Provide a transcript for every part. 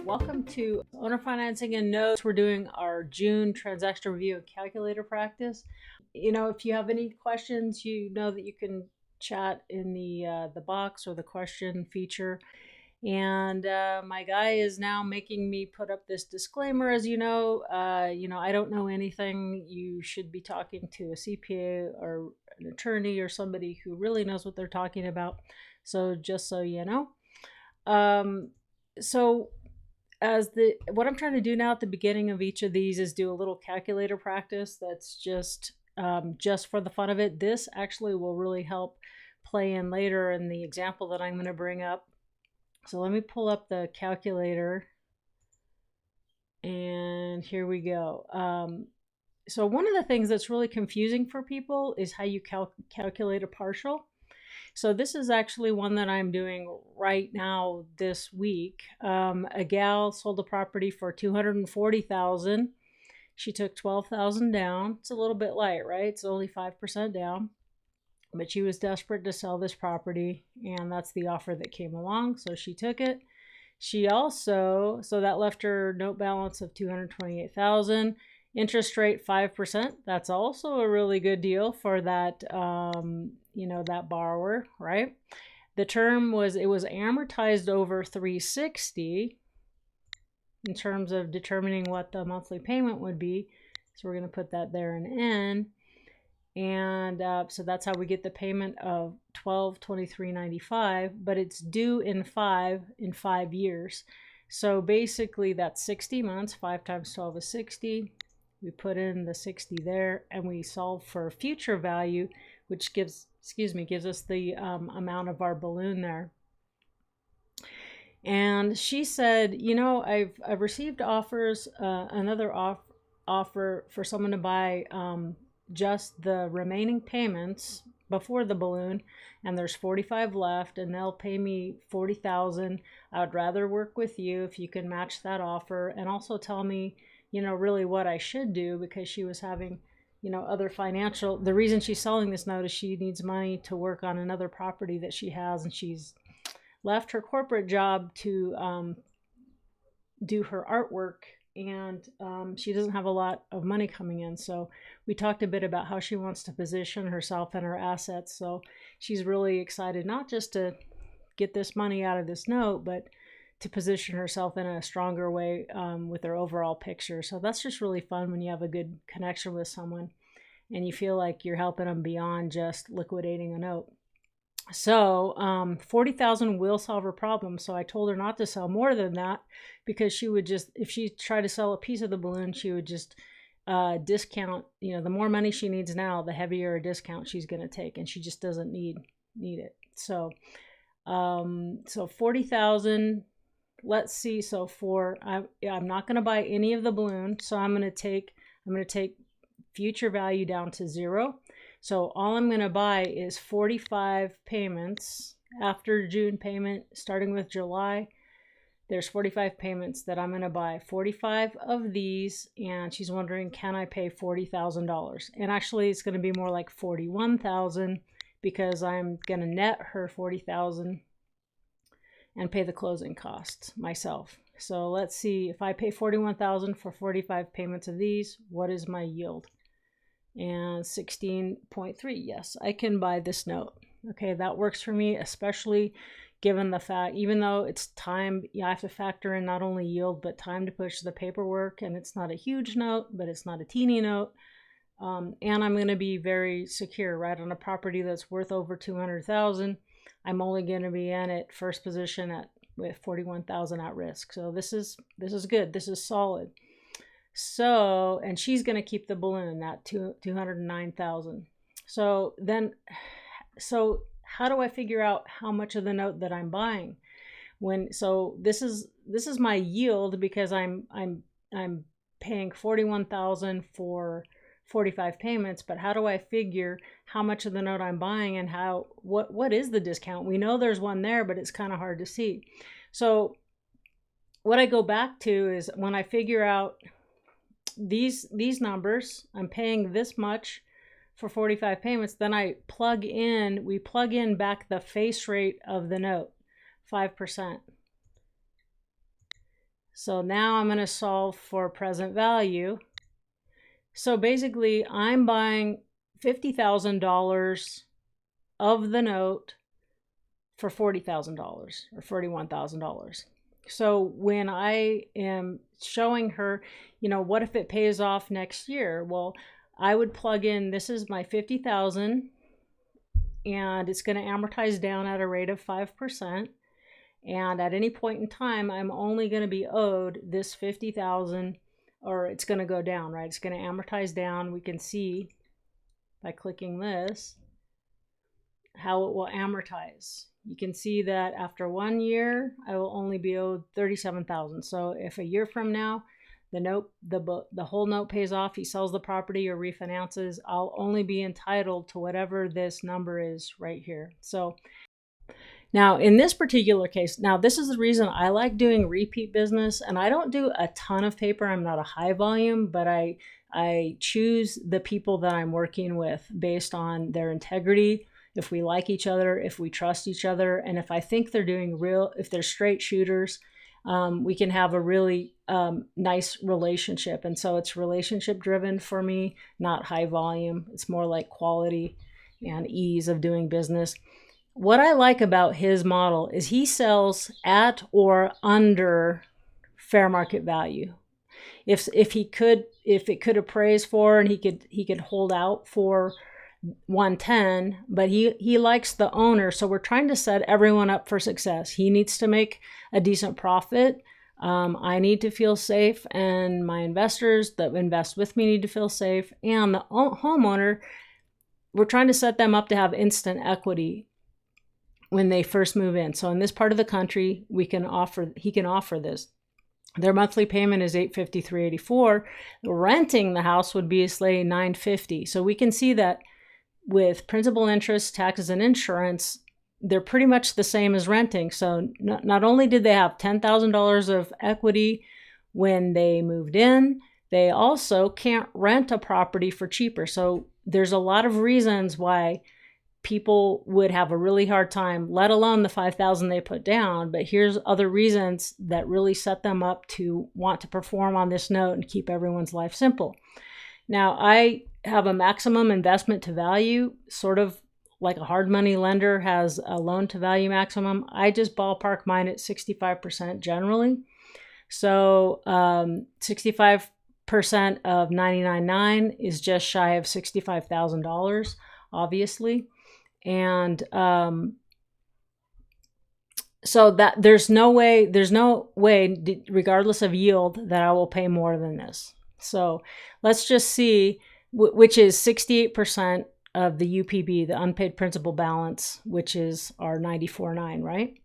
Welcome to Owner Financing and Notes. We're doing our June transaction review and calculator practice. If you have any questions, you know that you can chat in the box or the question feature. And my guy is now making me put up this disclaimer. As you know, I don't know anything. You should be talking to a CPA or an attorney or somebody who really knows what they're talking about. So just so you know. What I'm trying to do now at the beginning of each of these is do a little calculator practice that's just for the fun of it. This actually will really help play in later in the example that I'm going to bring up. So let me pull up the calculator, and here we go. So one of the things that's really confusing for people is how you calculate a partial. So this is actually one that I'm doing right now this week. A gal sold a property for $240,000. She took $12,000 down. It's a little bit light, right? It's only 5% down. But she was desperate to sell this property, and that's the offer that came along. So she took it. She also, so that left her note balance of $228,000. Interest rate 5%. That's also a really good deal for that, that borrower, right? The term was amortized over 360 in terms of determining what the monthly payment would be. So we're going to put that there in N. And so that's how we get the payment of $1,223.95, but it's due in 5 years. So basically that's 60 months. 5 times 12 is 60. We put in the 60 there, and we solve for future value, which gives us the amount of our balloon there. And she said, I've received offers, another offer for someone to buy just the remaining payments before the balloon, and there's 45 left, and they'll pay me $40,000. I would rather work with you if you can match that offer, and also tell me really what I should do, because she was having, other financial, the reason she's selling this note is she needs money to work on another property that she has, and she's left her corporate job to do her artwork, and she doesn't have a lot of money coming in. So we talked a bit about how she wants to position herself and her assets. So she's really excited, not just to get this money out of this note, but to position herself in a stronger way with her overall picture. So that's just really fun when you have a good connection with someone and you feel like you're helping them beyond just liquidating a note. So $40,000 will solve her problem. So I told her not to sell more than that, because she would just, if she tried to sell a piece of the balloon, she would just discount. The more money she needs now, the heavier a discount she's going to take, and she just doesn't need it. So 40,000. Let's see. So I'm not going to buy any of the balloon. So I'm going to take future value down to 0. So all I'm going to buy is 45 payments after June payment, starting with July. There's 45 payments that I'm going to buy. 45 of these, and she's wondering, can I pay $40,000? And actually, it's going to be more like $41,000, because I'm going to net her $40,000 and pay the closing costs myself. So let's see, if I pay $41,000 for 45 payments of these, what is my yield? And 16.3. Yes, I can buy this note. Okay, that works for me, especially given the fact, even though it's time, I have to factor in not only yield, but time to push the paperwork. And it's not a huge note, but it's not a teeny note. And I'm going to be very secure, right? On a property that's worth over $200,000, I'm only going to be in at first position with $41,000 at risk. So this is good. This is solid. So, and she's going to keep the balloon at $209,000. So how do I figure out how much of the note that I'm buying? This is my yield, because I'm paying $41,000 for 45 payments, but how do I figure how much of the note I'm buying, and what is the discount? We know there's one there, but it's kind of hard to see. So what I go back to is, when I figure out these numbers, I'm paying this much for 45 payments, then we plug in back the face rate of the note, 5%. So now I'm going to solve for present value. So basically, I'm buying $50,000 of the note for $40,000 or $41,000. So when I am showing her, what if it pays off next year? Well, I would plug in, this is my $50,000 and it's going to amortize down at a rate of 5%. And at any point in time, I'm only going to be owed this $50,000, or it's going to go down, right? It's going to amortize down. We can see by clicking this how it will amortize. You can see that after 1 year, I will only be owed $37,000. So if a year from now, the whole note pays off, he sells the property or refinances, I'll only be entitled to whatever this number is right here. So now in this particular case, now this is the reason I like doing repeat business, and I don't do a ton of paper. I'm not a high volume, but I choose the people that I'm working with based on their integrity, if we like each other, if we trust each other, and if I think they're if they're straight shooters, we can have a really nice relationship. And so it's relationship driven for me, not high volume. It's more like quality and ease of doing business. What I like about his model is he sells at or under fair market value. If it could appraise for, and he could hold out for 110, but he likes the owner. So we're trying to set everyone up for success. He needs to make a decent profit. I need to feel safe, and my investors that invest with me need to feel safe. And the homeowner, we're trying to set them up to have instant equity when they first move in. So in this part of the country, he can offer this. Their monthly payment is $853.84. Renting the house would be $950. So we can see that with principal, interest, taxes, and insurance, they're pretty much the same as renting. So not only did they have $10,000 of equity when they moved in, they also can't rent a property for cheaper. So there's a lot of reasons why people would have a really hard time, let alone the $5,000 they put down. But here's other reasons that really set them up to want to perform on this note and keep everyone's life simple. Now, I have a maximum investment to value, sort of like a hard money lender has a loan to value maximum. I just ballpark mine at 65% generally. So 65% of $99,900 is just shy of $65,000, obviously. And so that there's no way, regardless of yield, that I will pay more than this. So let's just see, which is 68% of the UPB, the unpaid principal balance, which is our $94,900, right?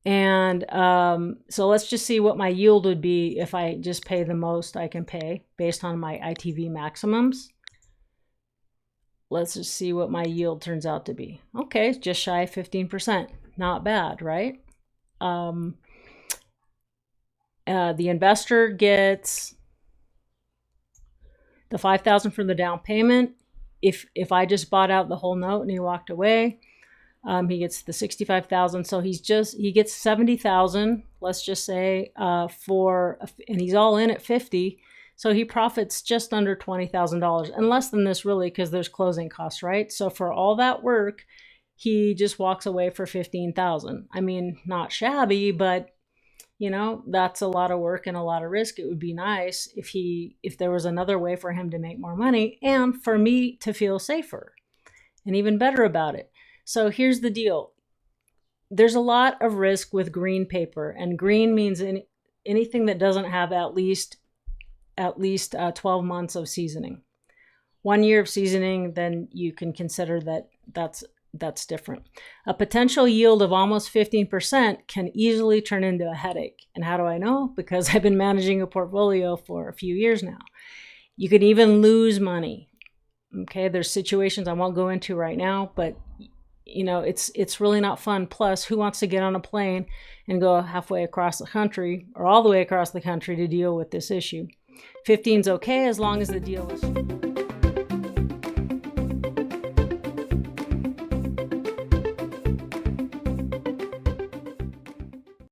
And so let's just see what my yield would be if I just pay the most I can pay based on my ITV maximums. Let's just see what my yield turns out to be. Okay, just shy of 15%. Not bad, right? The investor gets the $5,000 from the down payment. If I just bought out the whole note and he walked away, he gets the $65,000. So he gets $70,000, let's just say, and he's all in at 50. So he profits just under $20,000, and less than this really, because there's closing costs, right? So for all that work, he just walks away for $15,000. I mean, not shabby, but that's a lot of work and a lot of risk. It would be nice if there was another way for him to make more money and for me to feel safer and even better about it. So here's the deal. There's a lot of risk with green paper, and green means anything that doesn't have at least 12 months of seasoning. 1 year of seasoning, then you can consider that's different. A potential yield of almost 15% can easily turn into a headache. And how do I know? Because I've been managing a portfolio for a few years now. You could even lose money. Okay, there's situations I won't go into right now, but it's really not fun. Plus, who wants to get on a plane and go halfway across the country or all the way across the country to deal with this issue? 15's okay as long as the deal is